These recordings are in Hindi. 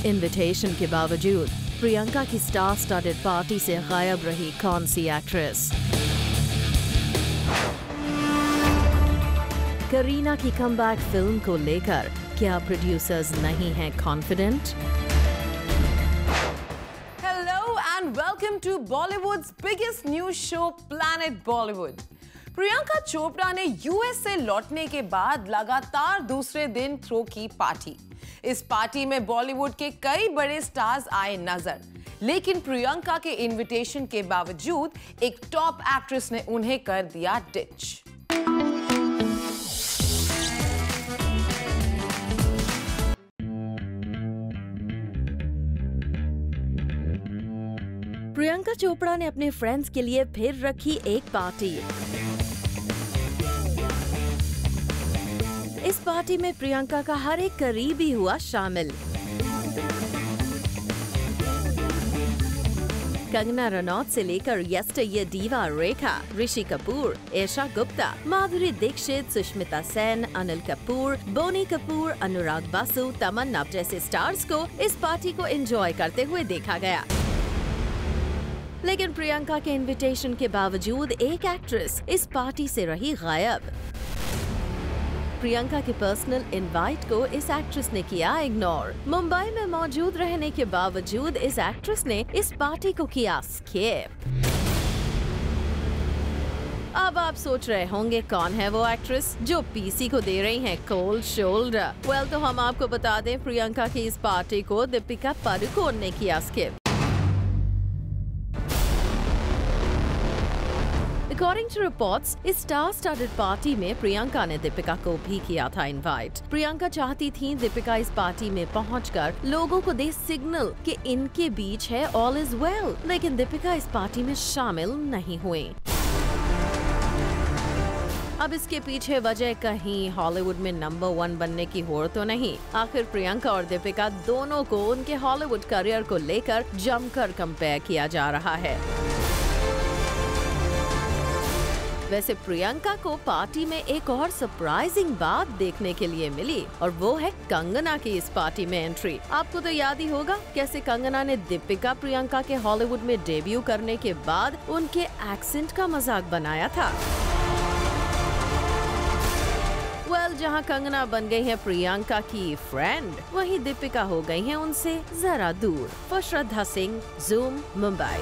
इनविटेशन के बावजूद प्रियंका की स्टार स्टडेड पार्टी से गायब रही कौन सी एक्ट्रेस? करीना की कमबैक फिल्म को लेकर क्या प्रोड्यूसर्स नहीं हैं confident? Hello and welcome to Bollywood's biggest news show, Planet Bollywood. Priyanka Chopra ने यूएस से लौटने के बाद लगातार दूसरे दिन थ्रो की पार्टी। इस पार्टी में बॉलीवुड के कई बड़े स्टार्स आए नजर, लेकिन प्रियंका के इनविटेशन के बावजूद एक टॉप एक्ट्रेस ने उन्हें कर दिया डिच। प्रियंका चोपड़ा ने अपने फ्रेंड्स के लिए फिर रखी एक पार्टी। इस पार्टी में प्रियंका का हर एक करीबी हुआ शामिल। कंगना रनौत से लेकर यस्टरये डीवा रेखा, ऋषि कपूर, ईशा गुप्ता, माधुरी दीक्षित, सुष्मिता सेन, अनिल कपूर, बोनी कपूर, अनुराग बासु, तमन्ना जैसे स्टार्स को इस पार्टी को एंजॉय करते हुए देखा गया। लेकिन प्रियंका के इनविटेशन के बावजूद एक एक्ट्रेस इस पार्टी से रही गायब। प्रियंका के पर्सनल इनवाइट को इस एक्ट्रेस ने किया इग्नोर। मुंबई में मौजूद रहने के बावजूद इस एक्ट्रेस ने इस पार्टी को किया स्किप। अब आप सोच रहे होंगे कौन है वो एक्ट्रेस जो पीसी को दे रही है कोल्ड शोल्डर? वेल, तो हम आपको बता दें, प्रियंका की इस पार्टी को दीपिका पादुकोण ने किया स्किप। According to reports, इस स्टार-स्टडेड पार्टी में प्रियंका ने दीपिका को भी किया था इनवाइट। प्रियंका चाहती थी दीपिका इस पार्टी में पहुंचकर लोगों को दे सिग्नल कि इनके बीच है ऑल इज वेल, लेकिन दीपिका इस पार्टी में शामिल नहीं हुई। अब इसके पीछे वजह कहीं हॉलीवुड में नंबर 1 बनने की होड़ तो नहीं। आखिर प्रियंका और दीपिका दोनों को उनके हॉलीवुड करियर को लेकर जमकर कंपेयर किया जा रहा है। वैसे प्रियंका को पार्टी में एक और सरप्राइजिंग बात देखने के लिए मिली और वो है कंगना की इस पार्टी में एंट्री। आपको तो याद ही होगा कैसे कंगना ने दीपिका प्रियंका के हॉलीवुड में डेब्यू करने के बाद उनके एक्सेंट का मजाक बनाया था। जहां कंगना बन गई है प्रियंका की फ्रेंड, वहीं दीपिका हो गई है उनसे जरा दूर। For Shraddha Singh, zoom, Mumbai.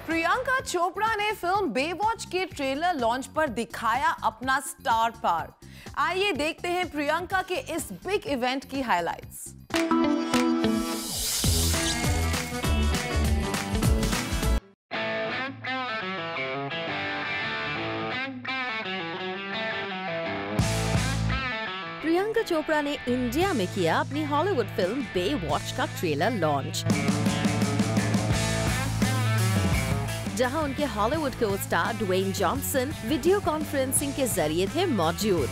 Priyanka Chopra ने फिल्म बेवॉच के ट्रेलर लॉन्च पर दिखाया अपना स्टार पावर। आइए देखते हैं प्रियंका के इस बिग इवेंट की हाइलाइट्स। प्रियंका चोपड़ा ने इंडिया में किया अपनी हॉलीवुड फिल्म बेवॉच का ट्रेलर लॉन्च, जहां उनके Hollywood co-star Dwayne Johnson video conferencing के जरिए थे मौजूद।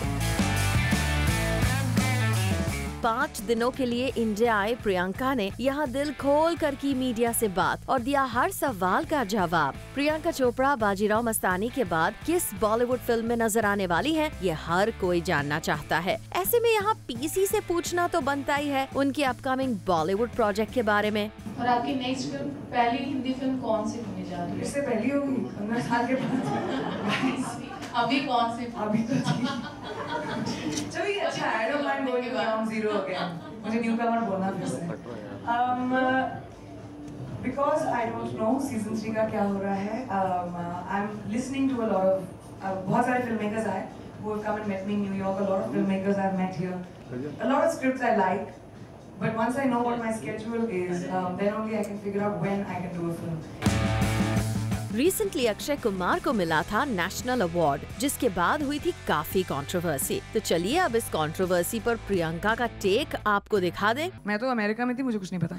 5 दिनों के लिए इंडिया आए प्रियंका ने यहाँ दिल खोल कर की मीडिया से बात और दिया हर सवाल का जवाब। प्रियंका चोपड़ा बाजीराव मस्तानी के बाद किस बॉलीवुड फिल्म में नजर आने वाली हैं, ये हर कोई जानना चाहता है। ऐसे में यहाँ पीसी से पूछना तो बनता ही है उनकी अपकमिंग बॉलीवुड प्रोजेक्ट के बारे में। और आपकी नेक्स्ट फिल्म, पहली हिंदी फिल्म कौन सी होने जा रही है? इससे पहली होगी 15 साल के बाद। अभी कौन सी? अभी तो चलिए, अच्छा, I don't mind going from zero again. मुझे न्यूकमर बोलना फिर से। Because I don't know season 3 का क्या हो रहा है। I'm listening to a lot of बहुत सारे filmmakers आए who have come and met me in New York. A lot of filmmakers I've met here. A lot of scripts I like. But once I know what my schedule is, then only I can figure out when I can do a film. Recently Akshay Kumar को मिला था नेशनल अवार्ड, जिसके बाद हुई थी काफी कंट्रोवर्सी। तो चलिए अब इस कंट्रोवर्सी पर प्रियंका का टेक आपको दिखा दें। मैं तो अमेरिका में थी, मुझे कुछ नहीं पता।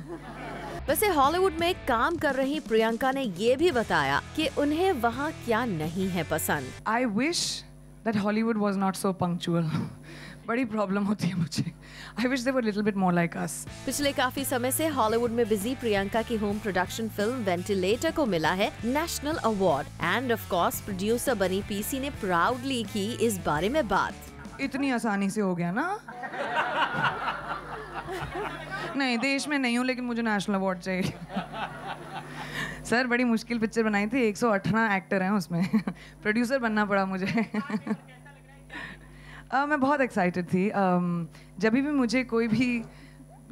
वैसे हॉलीवुड में काम कर रही प्रियंका ने ये भी बताया कि उन्हें वहाँ क्या नहीं है पसंद। I wish that Hollywood was not so punctual. बड़ी प्रॉब्लम होती है मुझे। I wish they were a little bit more like us. पिछले काफी समय से हॉलीवुड में बिजी प्रियंका की होम प्रोडक्शन फिल्म वेंटिलेटर को मिला है national award end of course producer बनी पीसी ने प्राउडली की इस बारे में बात। इतनी आसानी से हो गया ना? नहीं, देश में नहीं हूँ, लेकिन मुझे नेशनल अवार्ड चाहिए। सर, बड़ी मुश्किल पिक्चर बनाई थी, 118 एक्टर हैं उसमें। प्रोड्यूसर बनना पड़ा मुझे। मैं बहुत एक्साइटेड थी। जब भी मुझे कोई भी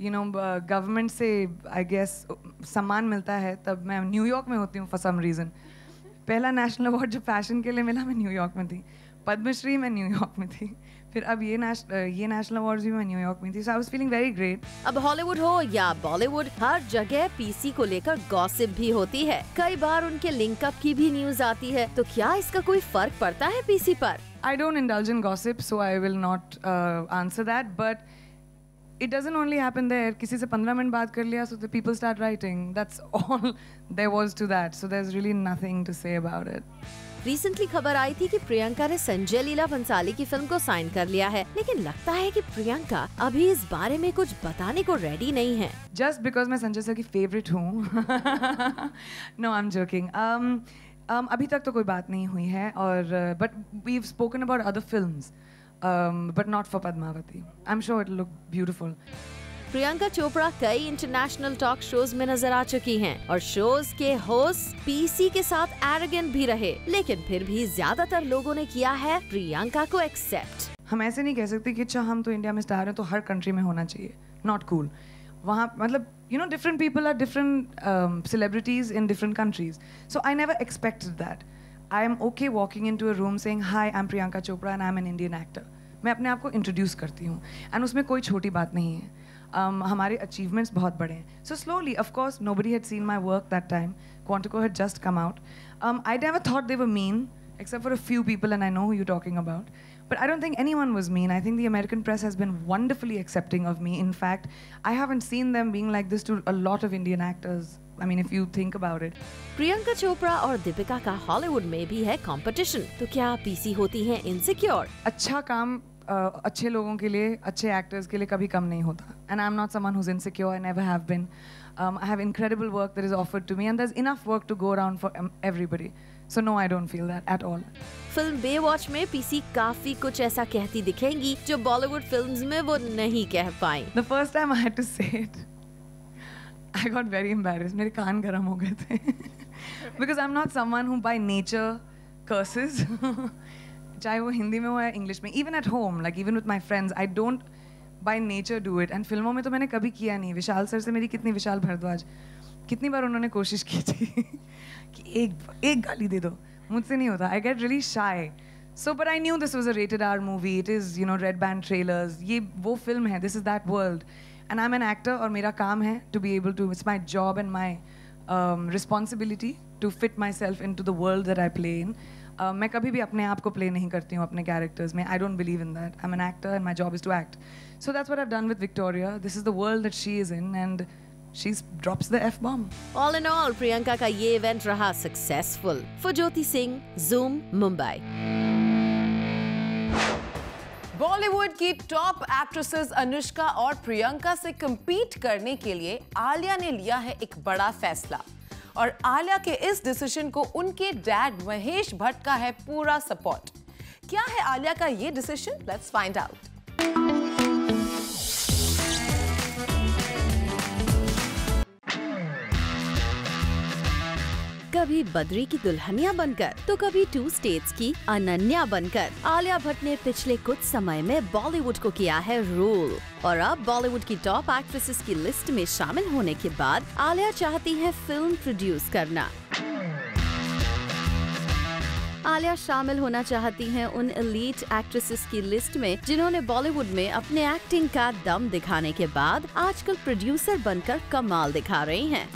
गवर्नमेंट से आई गेस सम्मान मिलता है, तब मैं न्यूयॉर्क में होती हूँ फॉर सम रीज़न। पहला नेशनल अवार्ड जो फैशन के लिए मिला, मैं न्यूयॉर्क में थी। पद्मश्री मैं न्यूयॉर्क में थी। फिर अब ये नेशनल अवार्ड्स भी मैं न्यूयॉर्क में थी। So I was feeling very great. अब हॉलीवुड हो या बॉलीवुड, हर जगह पीसी को लेकर गॉसिप भी होती है। कई बार उनके लिंकअप की भी न्यूज आती है। तो क्या इसका कोई फर्क पड़ता है पीसी पर? I don't indulge in gossip, so I will not answer that. But it doesn't only happen there. किसी से 15 मिनट बात कर लिया, so the people start writing. That's all there was to that. So there's really nothing to say about it. Recently खबर आई थी कि प्रियंका ने संजय लीला भंसाली की फिल्म को साइन कर लिया है, लेकिन लगता है कि प्रियंका अभी इस बारे में कुछ बताने को रेडी नहीं है। Just because मैं संजय सर की फेवरेट हूँ। No, I'm joking. अभी तक तो कोई बात नहीं हुई है, और but we've spoken about other films, but not for Padmavati. I'm sure it'll look beautiful. Priyanka Chopra कई इंटरनेशनल टॉक शोज में नजर आ चुकी हैं और शोज के होस्ट पीसी के साथ एरोगेंट भी रहे, लेकिन फिर भी ज्यादातर लोगों ने किया है प्रियंका को एक्सेप्ट। हम ऐसे नहीं कह सकते कि अच्छा हम तो इंडिया में स्टार हैं तो हर कंट्री में होना चाहिए। Not cool. वहाँ मतलब different people are different celebrities in different countries. So I never expected that. I am okay walking into a room saying, "Hi, I'm Priyanka Chopra and I'm an Indian actor." मैं अपने आप को इंट्रोड्यूस करती हूँ, एंड उसमें कोई छोटी बात नहीं है। हमारे अचीवमेंट्स बहुत बड़े हैं। So slowly, of course, nobody had seen my work that time. Quantico had just come out. I never thought they were mean, except for a few people, and I know who you're talking about. But I don't think anyone was mean. I think the American press has been wonderfully accepting of me. In fact, I haven't seen them being like this to a lot of Indian actors. I mean, if you think about it. Priyanka Chopra और दीपिका का हॉलीवुड में भी है कंपटीशन, तो क्या पीसी होती हैं इनसिक्योर? अच्छा काम अच्छे लोगों के लिए, अच्छे एक्टर्स के लिए कभी कम नहीं होता. And I'm not someone who's insecure. I never have been. I have incredible work that is offered to me, and there's enough work to go around for everybody. So no, I don't feel that at all. Film Baywatch में पीसी काफी कुछ ऐसा कहती दिखेंगी जो बॉलीवुड फिल्म्स में वो नहीं कह पाई. The first time I had to say it, I got very embarrassed. मेरे कान गरम हो गए थे. Because I'm not someone who by nature curses. चाहे वो हिंदी में हो या इंग्लिश में. Even at home, like even with my friends, I don't by nature do it. And फिल्मों में तो मैंने कभी किया नहीं. विशाल सर से मेरी कितनी, विशाल भारद्वाज, कितनी बार उन्होंने कोशिश की थी कि एक गाली दे दो. मुझसे नहीं होता. I get really shy. So, but I knew this was a rated R movie. It is, you know, red band trailers. ये वो फिल्म है. This is that world. And I'm an actor, और मेरा काम है to be able to. It's my job and my responsibility to fit myself into the world that I play in. मैं कभी भी अपने आप को प्ले नहीं करती हूँ अपने कैरेक्टर्स में. I don't believe in that. I'm an actor and my job is to act. So that's what I've done with Victoria. This is the world that she is in, and she drops the F-bomb. All in all, Priyanka का ये इवेंट रहा successful. For Jyoti Singh, Zoom, Mumbai. Bollywood की टॉप एक्ट्रेसेस अनुष्का और प्रियंका से compete करने के लिए आलिया ने लिया है एक बड़ा फैसला. और आलिया के इस डिसीजन को उनके डैड महेश भट्ट का है पूरा सपोर्ट. क्या है आलिया का ये डिसीजन? Let's find out. कभी बद्री की दुल्हनिया बनकर तो कभी 2 स्टेट्स की अनन्या बनकर आलिया भट्ट ने पिछले कुछ समय में बॉलीवुड को किया है रूल. और अब बॉलीवुड की टॉप एक्ट्रेसेस की लिस्ट में शामिल होने के बाद आलिया चाहती है फिल्म प्रोड्यूस करना. आलिया शामिल होना चाहती हैं उन एलीट एक्ट्रेसेस की लिस्ट में जिन्होंने बॉलीवुड में अपने एक्टिंग का दम दिखाने के बाद आजकल प्रोड्यूसर बनकर कमाल दिखा रही हैं.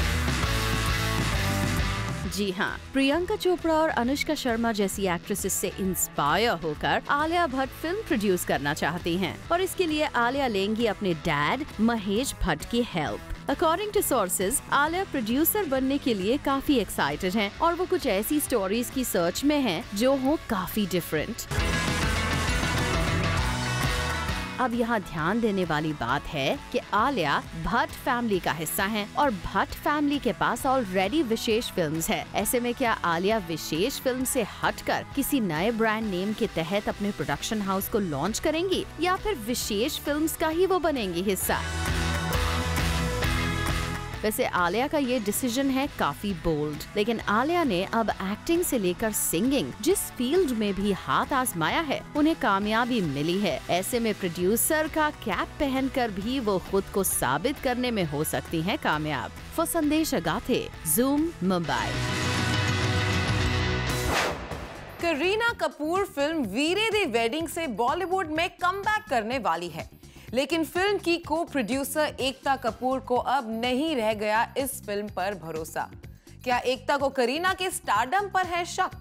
जी हाँ, प्रियंका चोपड़ा और अनुष्का शर्मा जैसी एक्ट्रेसेस से इंस्पायर होकर आलिया भट्ट फिल्म प्रोड्यूस करना चाहती हैं और इसके लिए आलिया लेंगी अपने डैड महेश भट्ट की help. According to sources, Alia producer बनने के लिए काफी एक्साइटेड हैं और वो कुछ ऐसी स्टोरीज की सर्च में हैं जो हो काफी डिफरेंट. अब यहाँ ध्यान देने वाली बात है कि आलिया भट्ट फैमिली का हिस्सा हैं और भट्ट फैमिली के पास ऑलरेडी विशेष फिल्म्स है. ऐसे में क्या आलिया विशेष फिल्म से हटकर किसी नए ब्रांड नेम के तहत अपने प्रोडक्शन हाउस को लॉन्च करेंगी या फिर विशेष फिल्म्स का ही वो बनेंगी हिस्सा? वैसे आलिया का ये डिसीजन है काफी बोल्ड, लेकिन आलिया ने अब एक्टिंग से लेकर सिंगिंग जिस फील्ड में भी हाथ आजमाया है उन्हें कामयाबी मिली है। ऐसे में प्रोड्यूसर का कैप पहनकर भी वो खुद को साबित करने में हो सकती हैं कामयाब। फॉर संदेश अगाथे, जूम, मुंबई। करीना कपूर फिल्म वीरे दी वेडिंग से बॉलीवुड में कमबैक करने वाली है, लेकिन फिल्म की को प्रोड्यूसर एकता कपूर को अब नहीं रह गया इस फिल्म पर भरोसा। क्या एकता को करीना के स्टारडम पर है शक?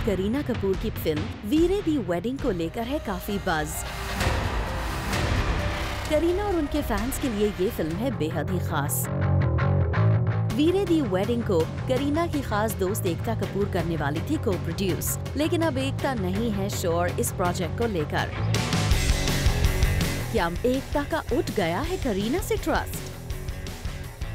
करीना कपूर की फिल्म वीरे दी वेडिंग को लेकर है काफी बज़। करीना और उनके फैंस के लिए ये फिल्म है बेहद ही खास। वीरे दी वेडिंग को करीना की खास दोस्त एकता कपूर करने वाली थी को प्रोड्यूस, लेकिन अब एकता नहीं है श्योर इस प्रोजेक्ट को लेकर। क्या एकता का उठ गया है करीना से ट्रस्ट?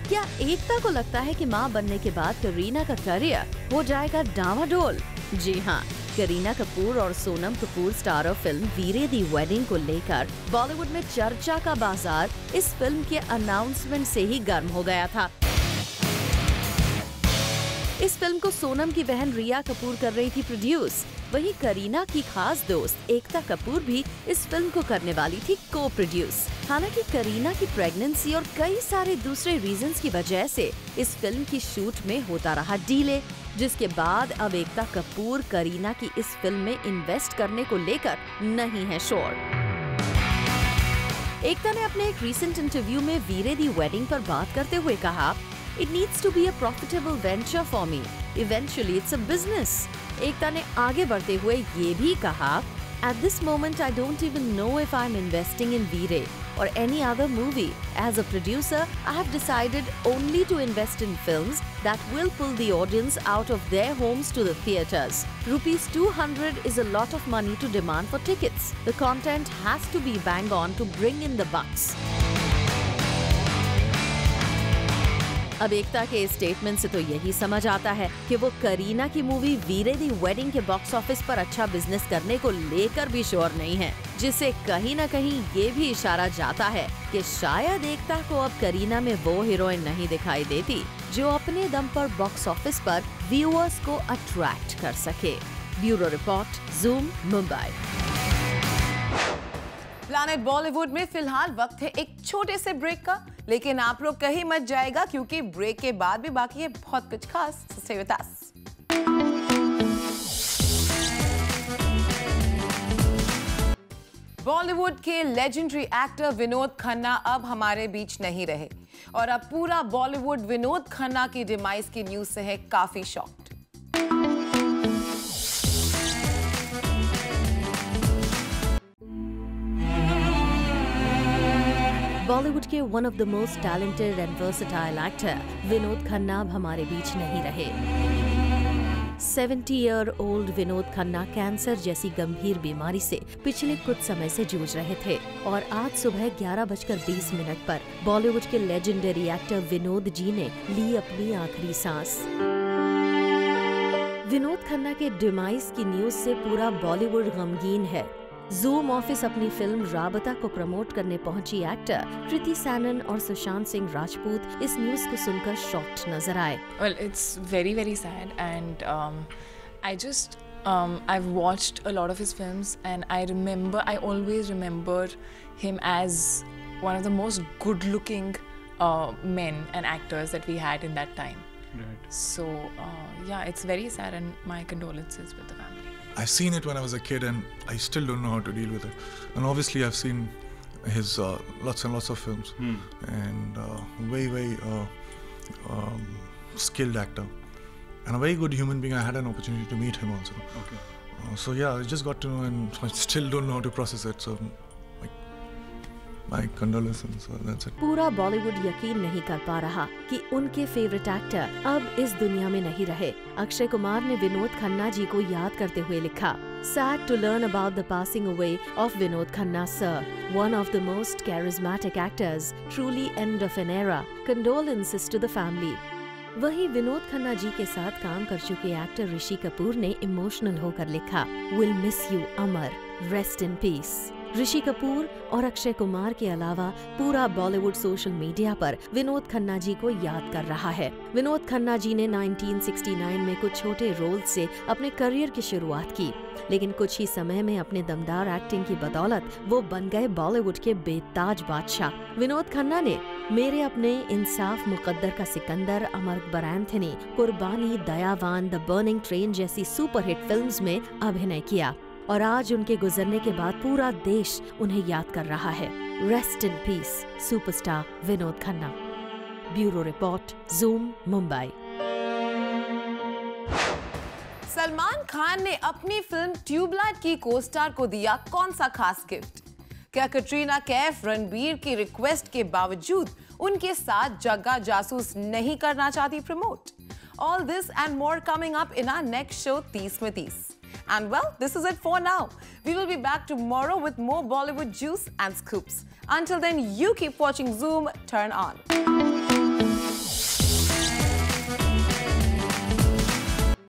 क्या एकता को लगता है कि मां बनने के बाद करीना का करियर हो जाएगा डामाडोल? जी हाँ, करीना कपूर और सोनम कपूर स्टारर फिल्म वीरे दी वेडिंग को लेकर बॉलीवुड में चर्चा का बाजार इस फिल्म के अनाउंसमेंट से ही गर्म हो गया था। इस फिल्म को सोनम की बहन रिया कपूर कर रही थी प्रोड्यूस, वहीं करीना की खास दोस्त एकता कपूर भी इस फिल्म को करने वाली थी को प्रोड्यूस। हालांकि करीना की प्रेगनेंसी और कई सारे दूसरे रीजंस की वजह से इस फिल्म की शूट में होता रहा डिले, जिसके बाद अब एकता कपूर करीना की इस फिल्म में इन्वेस्ट करने को लेकर नहीं है श्योर। एकता ने अपने एक रीसेंट इंटरव्यू में वीरे दी वेडिंग पर बात करते हुए कहा, It needs to be a profitable venture for me. Eventually, it's a business. एकता ने आगे बढ़ते हुए ये भी कहा, At this moment, I don't even know if I'm investing in Veere or any other movie. As a producer, I have decided only to invest in films that will pull the audience out of their homes to the theatres. Rupees 200 is a lot of money to demand for tickets. The content has to be bang on to bring in the bucks. अब एकता के इस स्टेटमेंट से तो यही समझ आता है कि वो करीना की मूवी वीरे दी वेडिंग के बॉक्स ऑफिस पर अच्छा बिजनेस करने को लेकर भी श्योर नहीं है, जिससे कहीं न कहीं ये भी इशारा जाता है कि शायद एकता को अब करीना में वो हीरोइन नहीं दिखाई देती जो अपने दम पर बॉक्स ऑफिस पर व्यूअर्स को अट्रैक्ट कर सके। Bureau report, zoom, Mumbai. Planet Bollywood में फिलहाल वक्त है एक छोटे से ब्रेक का, लेकिन आप लोग कहीं मत जाएगा क्योंकि ब्रेक के बाद भी बाकी है बहुत कुछ खास। Stay with us. बॉलीवुड के लेजेंडरी एक्टर विनोद खन्ना अब हमारे बीच नहीं रहे और अब पूरा बॉलीवुड विनोद खन्ना की डिमाइस की न्यूज से है काफी शॉक्ड। बॉलीवुड के one of the most talented and versatile actor Vinod Khanna अब हमारे बीच नहीं रहे। 70-year-old विनोद खन्ना कैंसर जैसी गंभीर बीमारी से पिछले कुछ समय से जूझ रहे थे और आज सुबह 11:20 पर बॉलीवुड के लेजेंडरी एक्टर विनोद जी ने ली अपनी आखिरी सांस। विनोद खन्ना के डिमाइस की न्यूज से पूरा बॉलीवुड गमगीन है। जूम ऑफिस अपनी फिल्म राबता को प्रमोट करने पहुंची एक्टर कृति सैनन और सुशांत सिंह राजपूत इस न्यूज को सुनकर शॉक्ड नजर आए। Well, it's very, very sad, and I've watched a lot of his films, and I always remember him as one of the most good-looking men and actors that we had in that time. Right. So, yeah, it's very sad, and my condolences with the family. I've seen it when I was a kid, and I still don't know how to deal with it. And obviously, I've seen his lots and lots of films, and very skilled actor, and a very good human being. I had an opportunity to meet him also. Okay. So yeah, I just got to know, and I still don't know how to process it. So, my condolences. So that's it. पूरा बॉलीवुड यकीन नहीं कर पा रहा कि उनके फेवरेट एक्टर अब इस दुनिया में नहीं रहे। अक्षय कुमार ने विनोद खन्ना जी को याद करते हुए लिखा, Sad to learn about the passing away of Vinod Khanna sir, one of the most charismatic actors, truly end of an era. Condolences to the family. वहीं विनोद खन्ना जी के साथ काम कर चुके एक्टर ऋषि कपूर ने इमोशनल होकर लिखा, will miss you Amar, rest in peace. Rishi Kapoor और अक्षय कुमार के अलावा पूरा बॉलीवुड सोशल मीडिया पर विनोद खन्ना जी को याद कर रहा है। विनोद खन्ना जी ने 1969 में कुछ छोटे रोल से अपने करियर की शुरुआत की, लेकिन कुछ ही समय में अपने दमदार एक्टिंग की बदौलत वो बन गए बॉलीवुड के बेताज बादशाह। विनोद खन्ना ने मेरे अपने, इंसाफ, मुकद्दर का सिकंदर, अमर अकबर एंथनी, कुर्बानी, दयावान, द बर्निंग ट्रेन जैसी सुपरहिट फिल्म्स में अभिनय किया और आज उनके गुजरने के बाद पूरा देश उन्हें याद कर रहा है। Rest in piece superstar Vinod Khanna. Bureau report, zoom, Mumbai. Salman Khan ने अपनी फिल्म ट्यूबलाइट की को-स्टार को दिया कौन सा खास गिफ्ट? क्या कटरीना कैफ रणबीर की रिक्वेस्ट के बावजूद उनके साथ जग्गा जासूस नहीं करना चाहती promote? All this and more coming up in our next show, 30 में 30. And well, this is it for now. We will be back tomorrow with more Bollywood juice and scoops. Until then, you keep watching Zoom. Turn on.